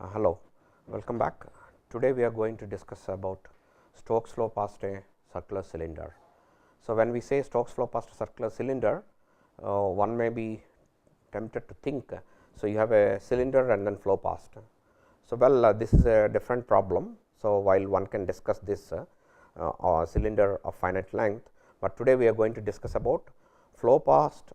Hello, welcome back. Today we are going to discuss about Stokes flow past a circular cylinder. So, when we say Stokes flow past a circular cylinder, one may be tempted to think, so you have a cylinder and then flow past. So, this is a different problem. So, while one can discuss this cylinder of finite length, but today we are going to discuss about flow past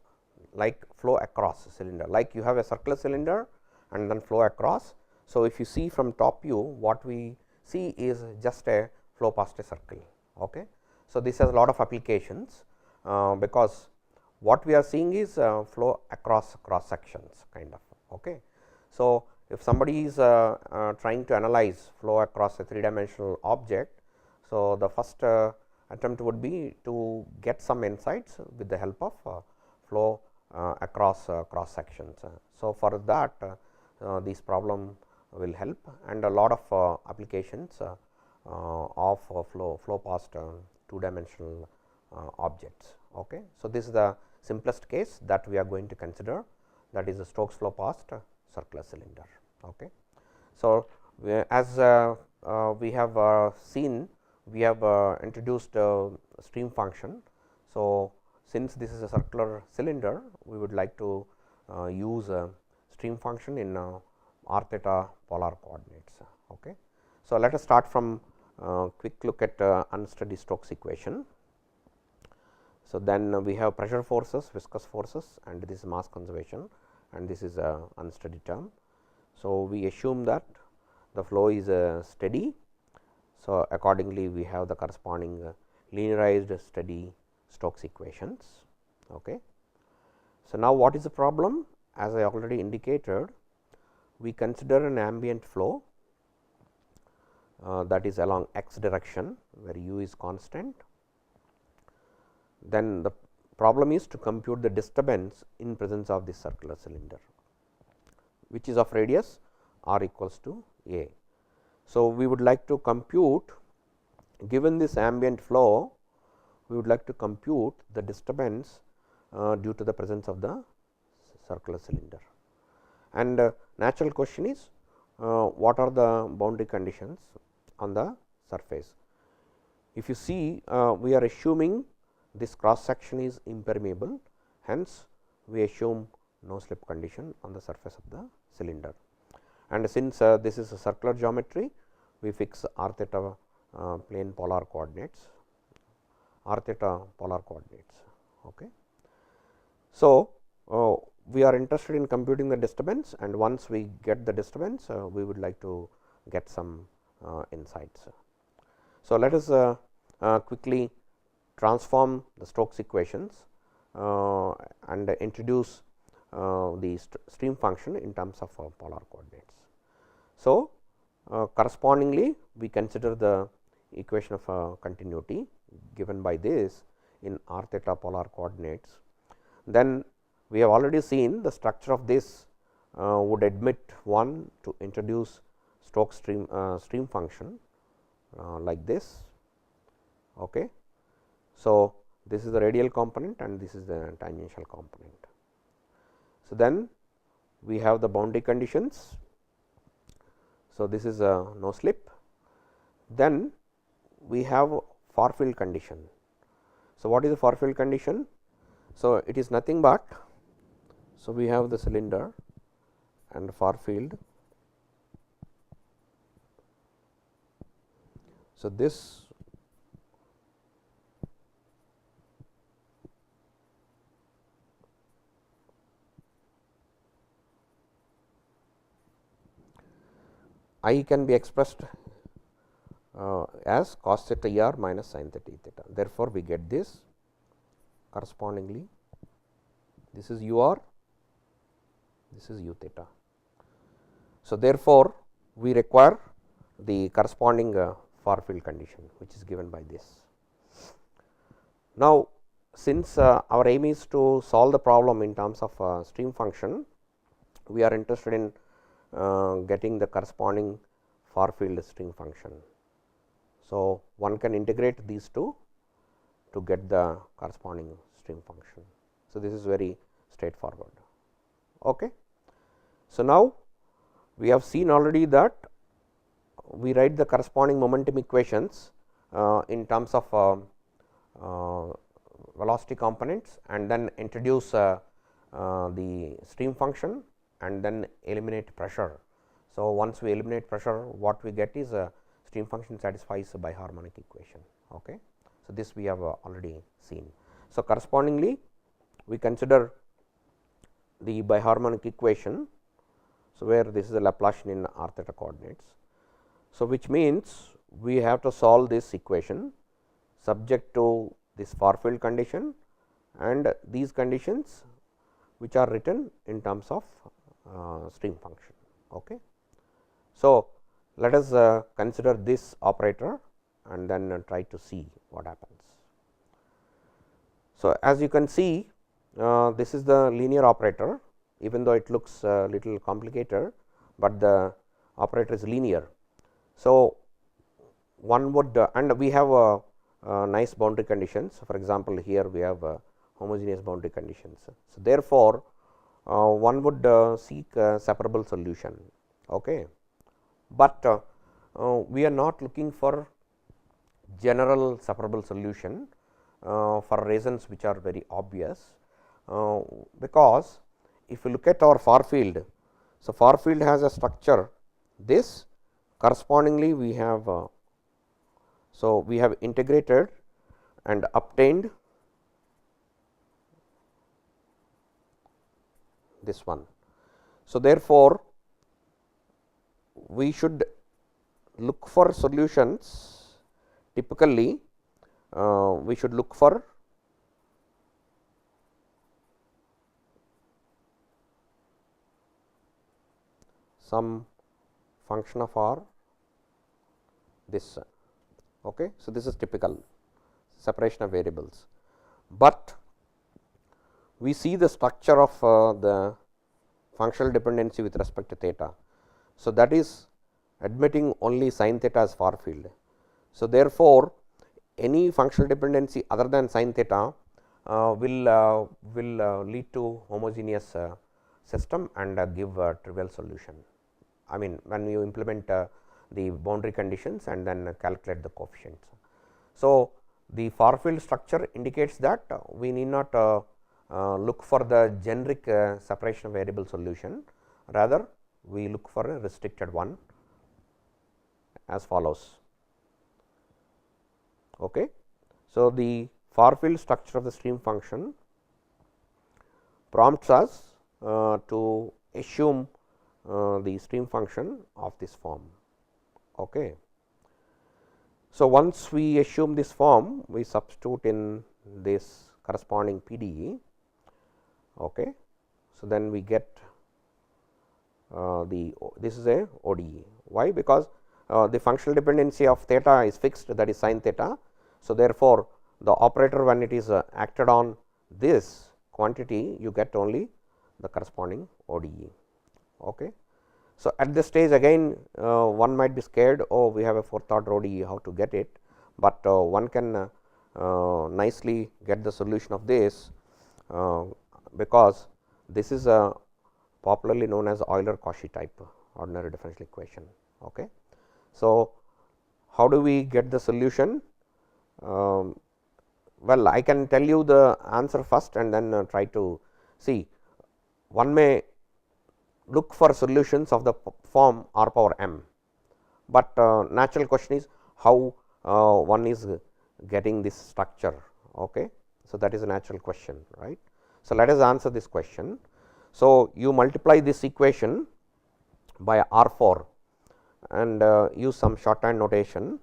like flow across cylinder, like you have a circular cylinder and then flow across. So, if you see from top view, what we see is just a flow past a circle. Okay. So, this has a lot of applications, because what we are seeing is flow across cross sections kind of. Okay. So, if somebody is trying to analyze flow across a 3-dimensional object, so the first attempt would be to get some insights with the help of flow across cross sections. So, for that this problem will help, and a lot of applications of flow past 2-dimensional objects. Okay. So, this is the simplest case that we are going to consider, that is the Stokes flow past circular cylinder. Okay. So, as we have seen, we have introduced stream function. So, since this is a circular cylinder, we would like to use a stream function in r theta polar coordinates. Okay. So, let us start from quick look at unsteady Stokes equation. So, then we have pressure forces, viscous forces, and this is mass conservation, and this is a unsteady term. So, we assume that the flow is steady. So, accordingly we have the corresponding linearized steady Stokes equations. Okay. So, now what is the problem? As I already indicated, we consider an ambient flow that is along x direction, where u is constant. Then the problem is to compute the disturbance in presence of this circular cylinder, which is of radius r equals to a. So, we would like to compute, given this ambient flow, we would like to compute the disturbance due to the presence of the circular cylinder. And natural question is, what are the boundary conditions on the surface? If you see, we are assuming this cross section is impermeable, hence we assume no slip condition on the surface of the cylinder. And since this is a circular geometry, we fix r theta plane polar coordinates, r theta polar coordinates. Okay. So, we are interested in computing the disturbance, and once we get the disturbance, we would like to get some insights. So, let us quickly transform the Stokes equations and introduce the stream function in terms of polar coordinates. So, correspondingly we consider the equation of continuity given by this in r theta polar coordinates. Then we have already seen the structure of this would admit one to introduce Stokes stream function like this. Okay. So, this is the radial component and this is the tangential component. So, then we have the boundary conditions. So, this is a no slip. Then we have far field condition. So, what is the far field condition? So, it is nothing but, so we have the cylinder and far field. So, this I can be expressed as cos theta e r minus sin theta e theta. Therefore, we get this correspondingly, this is u r, this is u theta. So, therefore, we require the corresponding far field condition, which is given by this. Now, since our aim is to solve the problem in terms of stream function, we are interested in getting the corresponding far field stream function. So, one can integrate these two to get the corresponding stream function. So, this is very straightforward. Okay. So, now we have seen already that we write the corresponding momentum equations in terms of velocity components, and then introduce the stream function and then eliminate pressure. So, once we eliminate pressure, what we get is a stream function satisfies a biharmonic equation. Okay. So, this we have already seen. So, correspondingly we consider the biharmonic equation. So, where this is the Laplacian in r theta coordinates. So, which means we have to solve this equation subject to this far field condition and these conditions which are written in terms of stream function. Okay. So, let us consider this operator and then try to see what happens. So, as you can see, this is the linear operator, even though it looks little complicated, but the operator is linear. So, one would and we have nice boundary conditions. For example, here we have homogeneous boundary conditions. So, therefore, one would seek a separable solution. Okay. But we are not looking for general separable solution for reasons which are very obvious, because if you look at our far field. So, far field has a structure this, correspondingly we have so we have integrated and obtained this one. So, therefore, we should look for solutions. Typically we should look for some function of r this. Okay. So, this is typical separation of variables, but we see the structure of the functional dependency with respect to theta. So, that is admitting only sin theta as far field. So, therefore, any functional dependency other than sin theta will lead to homogeneous system and give a trivial solution. I mean, when you implement the boundary conditions and then calculate the coefficients. So, the far field structure indicates that we need not look for the generic separation of variable solution, rather we look for a restricted one as follows. Okay. So, the far field structure of the stream function prompts us to assume the stream function of this form. Okay. So, once we assume this form, we substitute in this corresponding PDE. Okay. So, then we get this is a ODE. Why? Because the functional dependency of theta is fixed, that is sin theta. So, therefore, the operator when it is acted on this quantity, you get only the corresponding ODE. Okay. So, at this stage again one might be scared, oh, we have a fourth order ODE, how to get it, but one can nicely get the solution of this, because this is a popularly known as Euler-Cauchy type ordinary differential equation. Okay. So, how do we get the solution? Well, I can tell you the answer first and then try to see. One may look for solutions of the form r power m, but natural question is how one is getting this structure. Okay. So, that is a natural question, right. So, let us answer this question. So, you multiply this equation by r 4 and use some shorthand notation.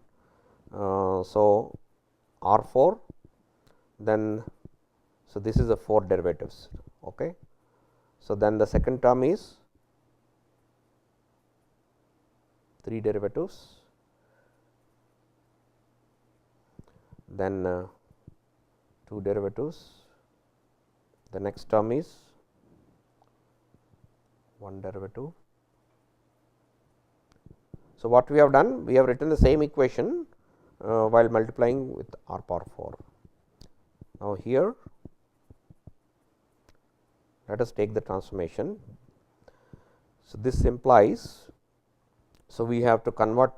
So, r 4, then so this is the 4 derivatives. Okay. So, then the second term is 3 derivatives, then 2 derivatives, the next term is 1 derivative. So, what we have done? We have written the same equation while multiplying with r power 4. Now, here let us take the transformation. So, this implies So, we have to convert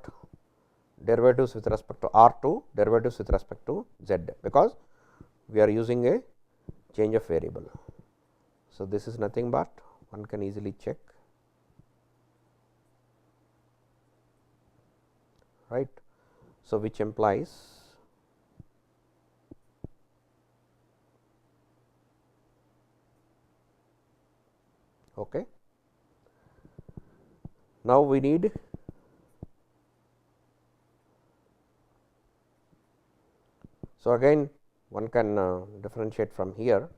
derivatives with respect to r to derivatives with respect to z, because we are using a change of variable. So, this is nothing but one can easily check, right. So, which implies okay. Now, we need so again one can differentiate from here.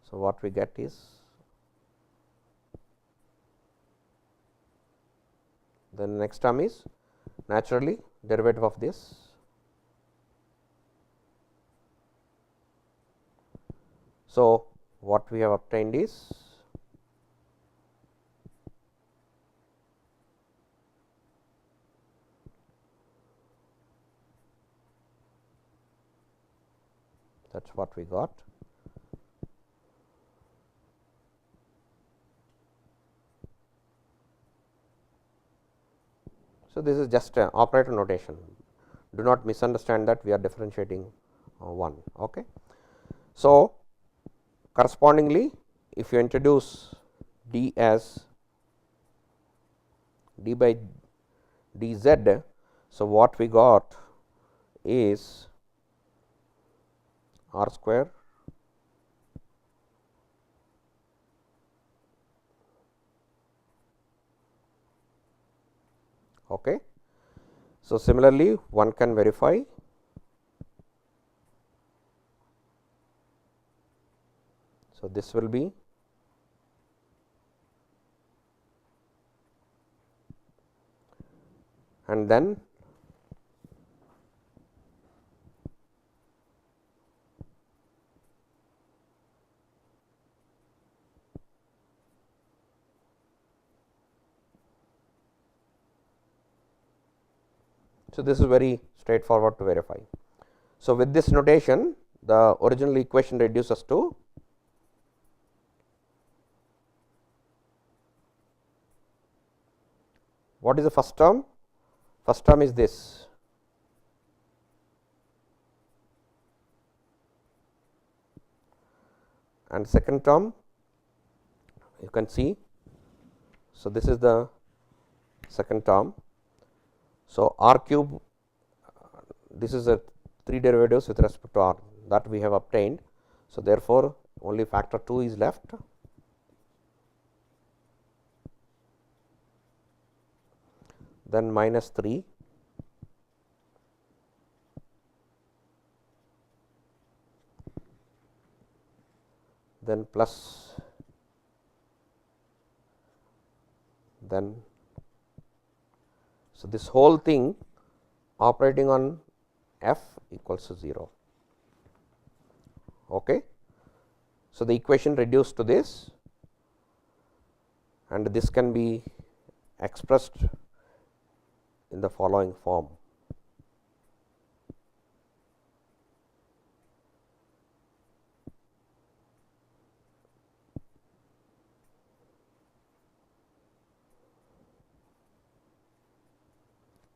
So, what we get is the next term is naturally derivative of this. So, what we have obtained is that is what we got. So, this is just operator notation, do not misunderstand that we are differentiating one. Okay. So, correspondingly, if you introduce d as d by dz, so what we got is r square okay. So, similarly one can verify so this will be and then so this is very straightforward to verify. So, with this notation the original equation reduces to what is the first term? First term is this, and second term you can see. So, this is the second term. So, r cube, this is a 3 derivatives with respect to r that we have obtained. So, therefore, only factor 2 is left. Then minus 3, then plus, then so this whole thing operating on f equals to 0. Okay. So, the equation reduced to this, and this can be expressed in the following form.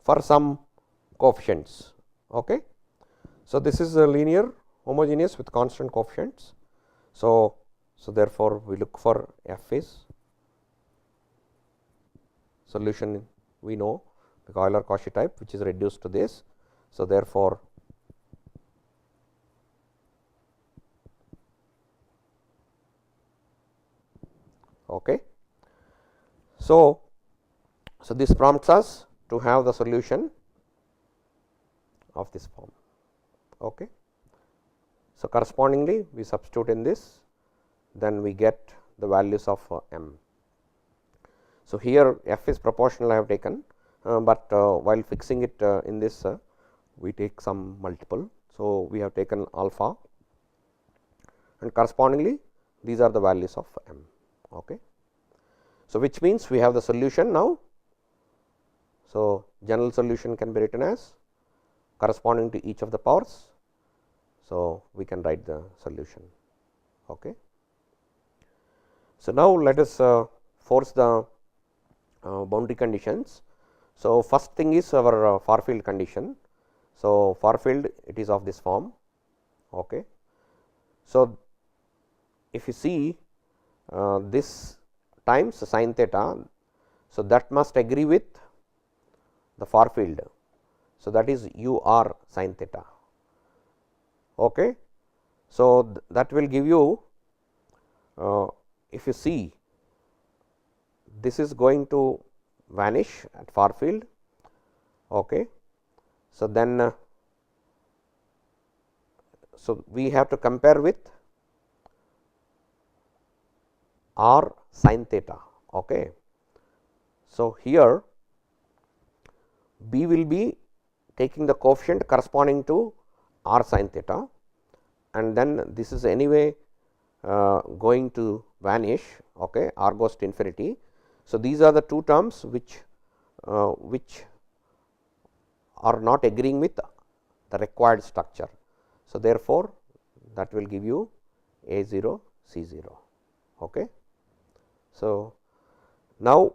For some coefficients. Okay. So, this is a linear homogeneous with constant coefficients. So, therefore, we look for f is solution we know the Euler-Cauchy type, which is reduced to this. So, therefore, okay. So, this prompts us to have the solution of this form. Okay. So, correspondingly we substitute in this, then we get the values of m. So, here f is proportional I have taken, but while fixing it in this we take some multiple. So, we have taken alpha, and correspondingly these are the values of m. Okay. So, which means we have the solution now. So, general solution can be written as corresponding to each of the powers. So, we can write the solution. Okay. So, now let us force the boundary conditions. So, first thing is our far field condition. So, far field it is of this form. Okay. So, if you see this times sin theta, so that must agree with the far field. So, that is u r sin theta. Okay. So, that will give you, if you see, this is going to vanish at far field. Okay. So, then so we have to compare with r sin theta. Okay. So, here B will be taking the coefficient corresponding to r sin theta, and then this is anyway going to vanish. Okay. R goes to infinity. So, these are the two terms which are not agreeing with the required structure. So, therefore, that will give you A 0 C 0. Okay. So, now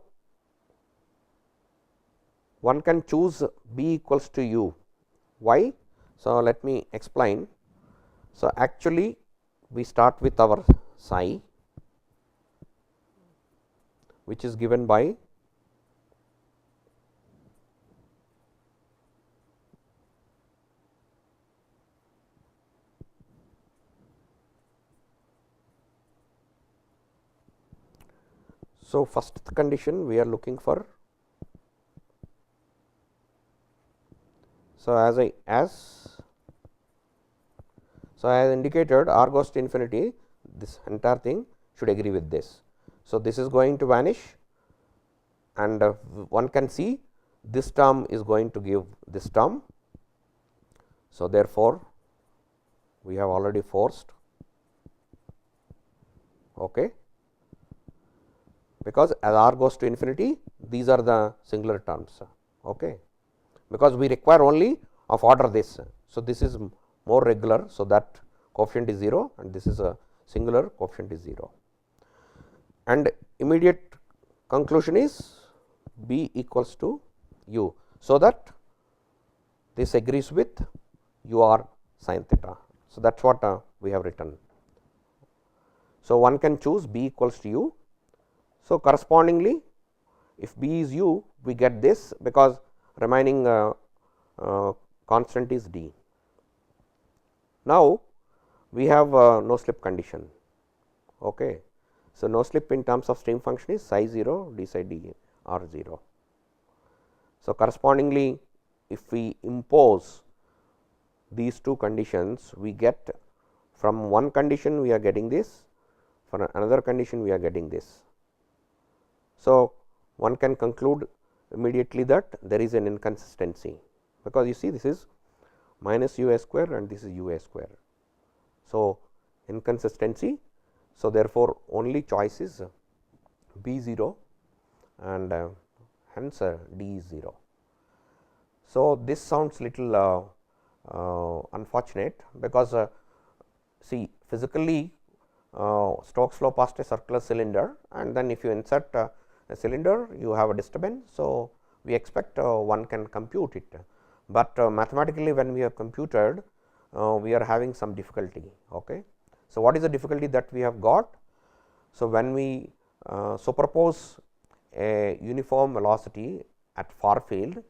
one can choose B equals to u. Why? So, let me explain. So, actually we start with our psi, which is given by so first condition we are looking for. So, as indicated, r goes to infinity, this entire thing should agree with this. So, this is going to vanish, and one can see this term is going to give this term. So, therefore, we have already forced, okay, because as r goes to infinity, these are the singular terms, okay, because we require only of order this. So, this is more regular. So, that coefficient is 0 and this is a singular, coefficient is 0, and immediate conclusion is B equals to u. So, that this agrees with u r sin theta. So, that is what we have written. So, one can choose B equals to u. So, correspondingly, if B is u, we get this, because remaining constant is d. Now, we have no slip condition. Okay. So, no slip in terms of stream function is psi 0 d psi d r 0. So, correspondingly, if we impose these two conditions, we get, from one condition we are getting this, for another condition we are getting this. So, one can conclude immediately that there is an inconsistency, because you see this is minus u a square and this is u a square. So, inconsistency. So, therefore, only choice is B 0 and hence D is 0. So, this sounds little unfortunate, because see, physically Stokes flow past a circular cylinder, and then if you insert a cylinder, you have a disturbance. So, we expect one can compute it, but mathematically when we have computed, we are having some difficulty. Okay. So, what is the difficulty that we have got? So, when we superpose a uniform velocity at far field,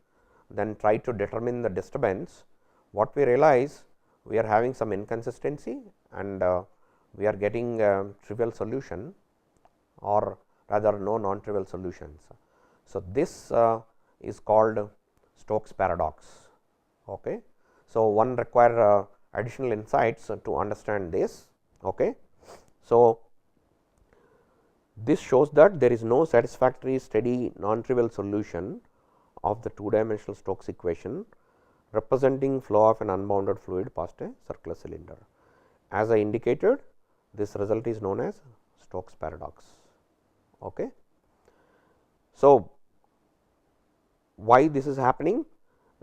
then try to determine the disturbance, what we realize, we are having some inconsistency, and we are getting a trivial solution, or rather no non-trivial solutions. So, this is called Stokes paradox. Okay. So, one require additional insights to understand this. Okay. So, this shows that there is no satisfactory steady non-trivial solution of the two dimensional Stokes equation representing flow of an unbounded fluid past a circular cylinder. As I indicated, this result is known as Stokes paradox. Okay. So, why this is happening?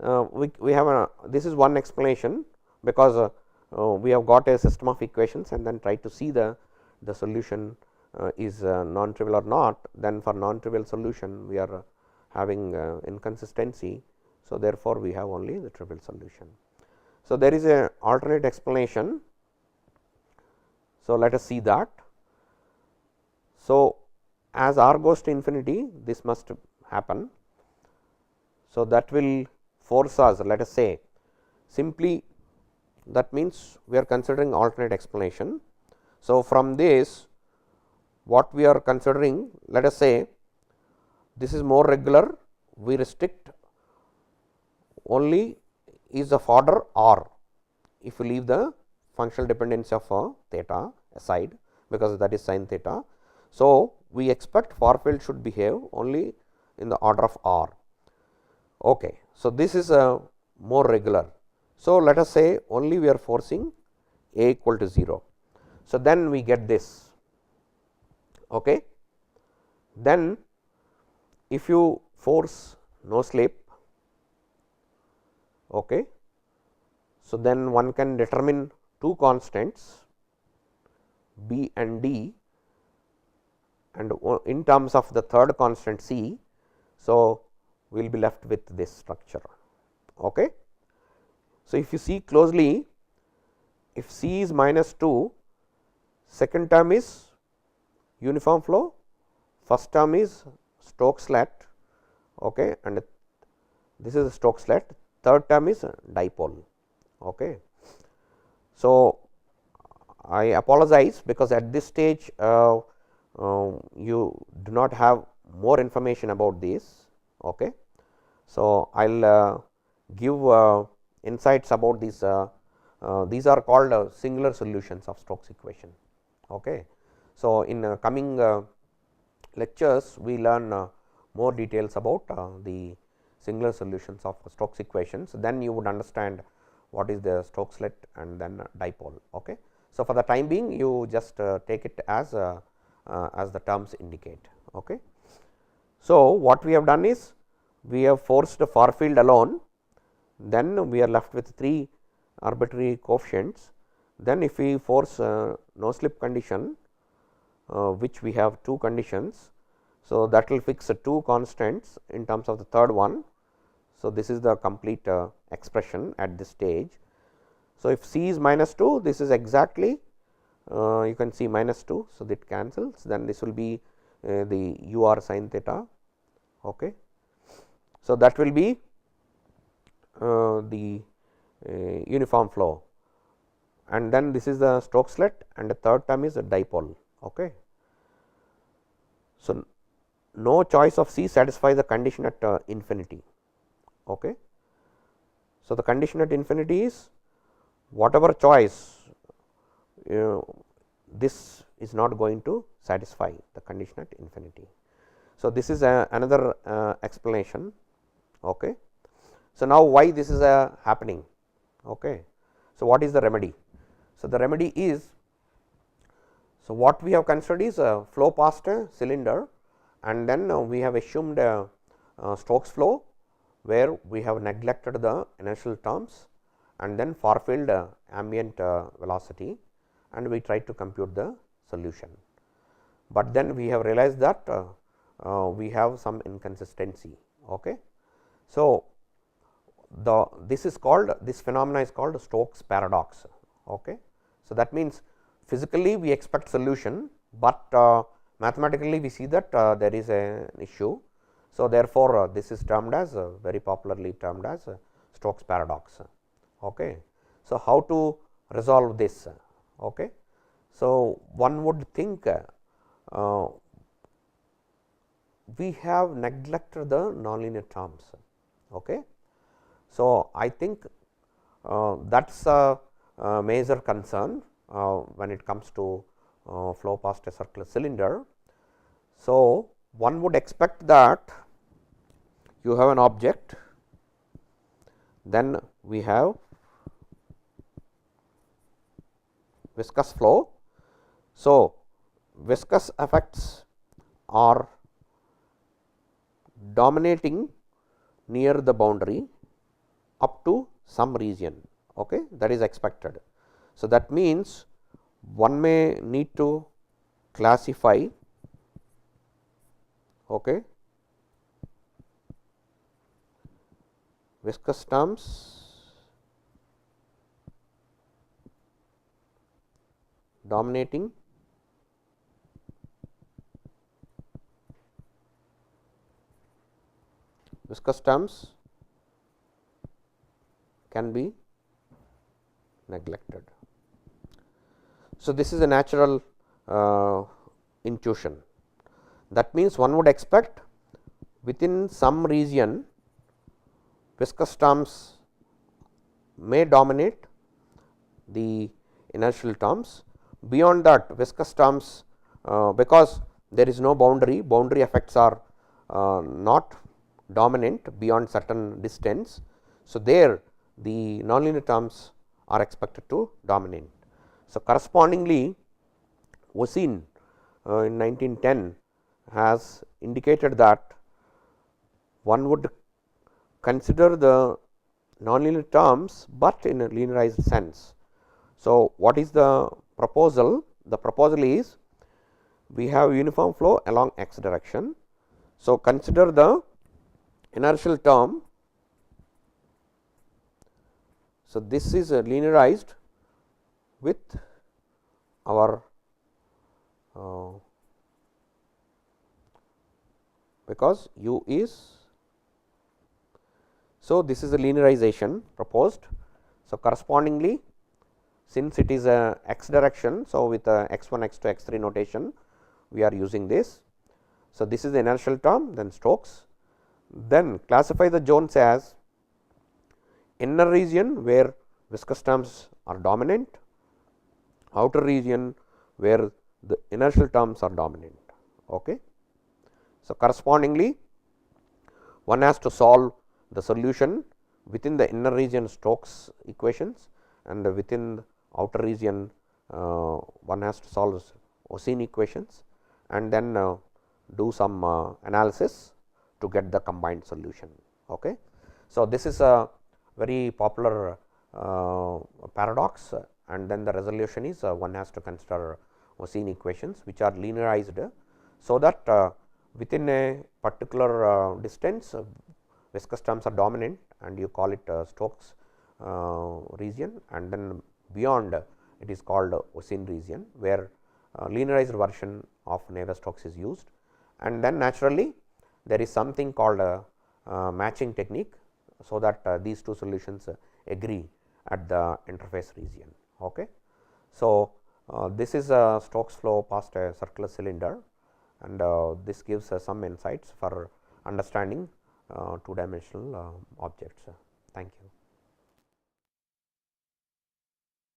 We have this is one explanation, because we have got a system of equations and then try to see the solution is non-trivial or not. Then for non-trivial solution, we are having inconsistency. So, therefore, we have only the trivial solution. So, there is a alternate explanation. So, let us see that. So, as r goes to infinity, this must happen. So, that will force us, let us say, simply, that means we are considering alternate explanation. So, from this what we are considering, let us say this is more regular, we restrict only is of order r, if we leave the functional dependence of theta aside, because that is sin theta. So, we expect far field should behave only in the order of r. Okay. So, this is a more regular. So, let us say only we are forcing a equal to 0. So, then we get this. Okay. Then if you force no slip, okay, so then one can determine two constants b and d, and in terms of the third constant c. So, we will be left with this structure. Okay. So, if you see closely, if c is minus 2, second term is uniform flow, first term is Stokes-Let, okay, and this is Stokes-Let, third term is dipole. Okay. So, I apologize, because at this stage you do not have more information about this. Okay. So, I will give insights about these. These are called singular solutions of Stokes equation. Okay. So, in coming lectures, we learn more details about the singular solutions of Stokes equations. Then you would understand what is the Stokes-Let and then dipole. Okay. So, for the time being, you just take it as the terms indicate. Okay. So, what we have done is we have forced the far field alone, then we are left with 3 arbitrary coefficients. Then if we force no slip condition, which we have 2 conditions. So, that will fix 2 constants in terms of the third one. So, this is the complete expression at this stage. So, if c is minus 2, this is exactly you can see minus 2. So, that cancels, then this will be the u r sin theta. Okay. So, that will be the uniform flow, and then this is the Stokes-Let, and the third term is a dipole. Okay. So, no choice of c satisfies the condition at infinity. Okay. So, the condition at infinity is whatever choice this is not going to satisfy the condition at infinity. So, this is another explanation. Okay. So, now why this is happening? Okay. So, what is the remedy? So, the remedy is, so what we have considered is a flow past a cylinder, and then we have assumed a Stokes flow, where we have neglected the inertial terms, and then far field ambient velocity, and we try to compute the solution. But then we have realized that we have some inconsistency. Okay. So, this phenomena is called Stokes paradox. Okay. So, that means physically we expect solution, but mathematically we see that there is an issue. So, therefore, this is termed as very popularly termed as Stokes paradox. Okay. So, how to resolve this? Okay. So, one would think we have neglected the nonlinear terms. Okay. So, I think that is a major concern when it comes to flow past a circular cylinder. So, one would expect that you have an object, then we have viscous flow. So, viscous effects are dominating near the boundary up to some region. Okay, that is expected. So, that means one may need to classify, okay, viscous terms dominating viscous terms can be neglected. So, this is a natural intuition. That means, one would expect within some region viscous terms may dominate the inertial terms. Beyond that, viscous terms, because there is no boundary effects are not dominant beyond certain distance. So, there the nonlinear terms are expected to dominate. So, correspondingly Voisin in 1910 has indicated that one would consider the nonlinear terms, but in a linearized sense. So, what is the proposal? The proposal is we have uniform flow along x direction. So, consider the inertial term. So, this is linearized with our because u is. So, this is a linearization proposed. So, correspondingly, since it is a x direction. So, with a x 1 x 2 x 3 notation we are using this. So, this is the inertial term, then Stokes, then classify the zones as inner region where viscous terms are dominant, outer region where the inertial terms are dominant. Okay. So, correspondingly one has to solve the solution within the inner region Stokes equations, and within the outer region one has to solve Voisin equations, and then do some analysis to get the combined solution. Okay. So, this is a very popular paradox, and then the resolution is one has to consider Voisin equations which are linearized. So, that within a particular distance viscous terms are dominant, and you call it Stokes region, and then beyond it is called Voisin region, where linearized version of Navier-Stokes is used. And then naturally there is something called a matching technique. So, that these two solutions agree at the interface region. Okay. So, this is a Stokes flow past a circular cylinder, and this gives some insights for understanding two dimensional objects. Thank you.